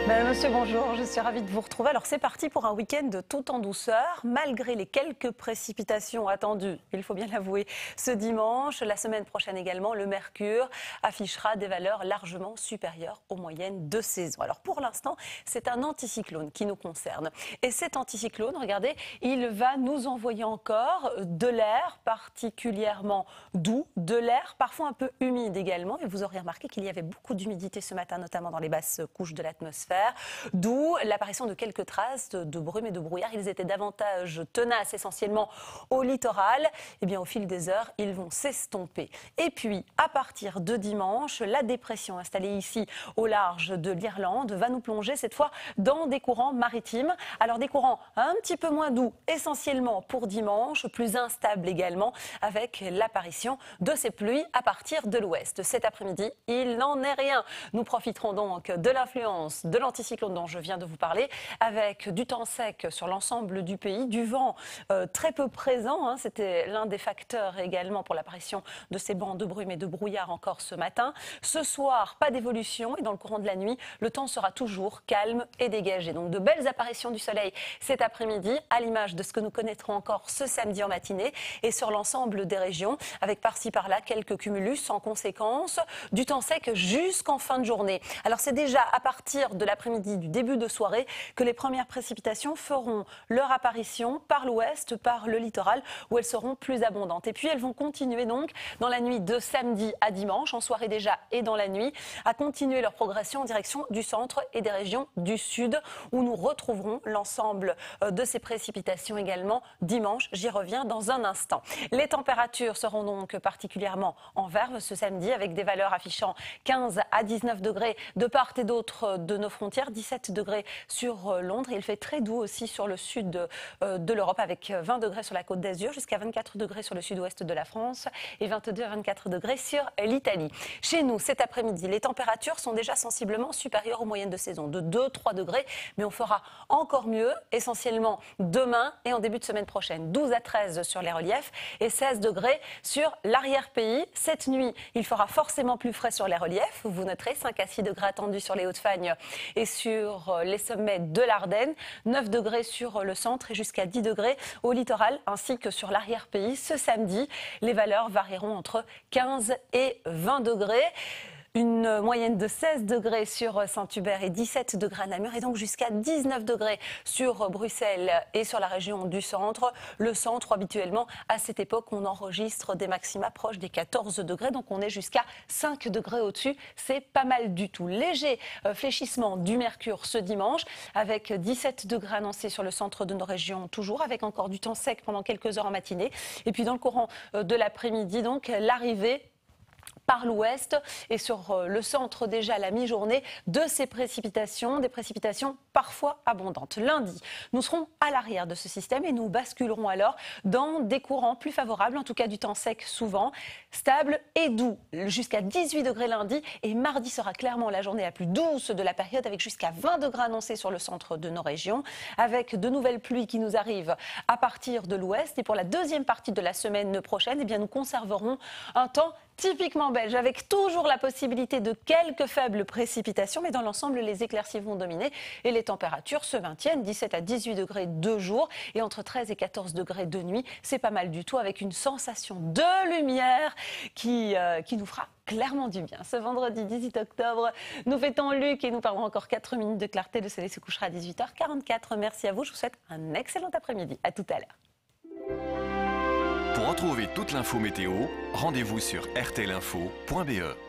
Madame, monsieur, bonjour, je suis ravie de vous retrouver. Alors c'est parti pour un week-end tout en douceur, malgré les quelques précipitations attendues, il faut bien l'avouer, ce dimanche. La semaine prochaine également, le mercure affichera des valeurs largement supérieures aux moyennes de saison. Alors pour l'instant, c'est un anticyclone qui nous concerne. Et cet anticyclone, regardez, il va nous envoyer encore de l'air particulièrement doux, de l'air parfois un peu humide également. Et vous aurez remarqué qu'il y avait beaucoup d'humidité ce matin, notamment dans les basses couches de l'atmosphère. D'où l'apparition de quelques traces de brume et de brouillard. Ils étaient davantage tenaces essentiellement au littoral. Et bien au fil des heures, ils vont s'estomper. Et puis à partir de dimanche, la dépression installée ici au large de l'Irlande va nous plonger cette fois dans des courants maritimes. Alors des courants un petit peu moins doux essentiellement pour dimanche, plus instables également avec l'apparition de ces pluies à partir de l'ouest. Cet après-midi, il n'en est rien. Nous profiterons donc de l'influence de l'anticyclone dont je viens de vous parler, avec du temps sec sur l'ensemble du pays, du vent très peu présent. C'était l'un des facteurs également pour l'apparition de ces bancs de brume et de brouillard encore ce matin. Ce soir, pas d'évolution et dans le courant de la nuit, le temps sera toujours calme et dégagé. Donc de belles apparitions du soleil cet après-midi, à l'image de ce que nous connaîtrons encore ce samedi en matinée et sur l'ensemble des régions, avec par-ci par-là quelques cumulus en conséquence, du temps sec jusqu'en fin de journée. Alors c'est déjà à partir de l'après-midi, du début de soirée, que les premières précipitations feront leur apparition par l'ouest, par le littoral, où elles seront plus abondantes. Et puis elles vont continuer donc dans la nuit de samedi à dimanche, en soirée déjà et dans la nuit, à continuer leur progression en direction du centre et des régions du sud, où nous retrouverons l'ensemble de ces précipitations également dimanche. J'y reviens dans un instant. Les températures seront donc particulièrement en verve ce samedi, avec des valeurs affichant 15 à 19 degrés de part et d'autre de nos frontières, 17 degrés sur Londres. Il fait très doux aussi sur le sud de l'Europe, avec 20 degrés sur la Côte d'Azur, jusqu'à 24 degrés sur le sud-ouest de la France et 22 à 24 degrés sur l'Italie. Chez nous, cet après-midi, les températures sont déjà sensiblement supérieures aux moyennes de saison, de 2-3 degrés, mais on fera encore mieux, essentiellement demain et en début de semaine prochaine. 12 à 13 sur les reliefs et 16 degrés sur l'arrière-pays. Cette nuit, il fera forcément plus frais sur les reliefs. Vous noterez 5 à 6 degrés attendus sur les Hauts-de-Fagne et sur les sommets de l'Ardenne, 9 degrés sur le centre et jusqu'à 10 degrés au littoral ainsi que sur l'arrière-pays. Ce samedi, les valeurs varieront entre 15 et 20 degrés. Une moyenne de 16 degrés sur Saint-Hubert et 17 degrés à Namur et donc jusqu'à 19 degrés sur Bruxelles et sur la région du centre. Le centre, habituellement, à cette époque, on enregistre des maxima proches des 14 degrés, donc on est jusqu'à 5 degrés au-dessus. C'est pas mal du tout. Léger fléchissement du mercure ce dimanche, avec 17 degrés annoncés sur le centre de nos régions toujours, avec encore du temps sec pendant quelques heures en matinée. Et puis dans le courant de l'après-midi, donc l'arrivée par l'ouest et sur le centre déjà à la mi-journée de ces précipitations, des précipitations parfois abondantes. Lundi, nous serons à l'arrière de ce système et nous basculerons alors dans des courants plus favorables, en tout cas du temps sec souvent, stable et doux, jusqu'à 18 degrés lundi et mardi sera clairement la journée la plus douce de la période avec jusqu'à 20 degrés annoncés sur le centre de nos régions, avec de nouvelles pluies qui nous arrivent à partir de l'ouest et pour la deuxième partie de la semaine prochaine, eh bien, nous conserverons un temps typiquement belge, avec toujours la possibilité de quelques faibles précipitations, mais dans l'ensemble, les éclaircies vont dominer et les températures se maintiennent, 17 à 18 degrés de jour et entre 13 et 14 degrés de nuit. C'est pas mal du tout, avec une sensation de lumière qui nous fera clairement du bien. Ce vendredi 18 octobre, nous fêtons Luc et nous parlerons encore 4 minutes de clarté. Le soleil se couchera à 18h44. Merci à vous, je vous souhaite un excellent après-midi. À tout à l'heure. Pour retrouver toute l'info météo, rendez-vous sur rtlinfo.be.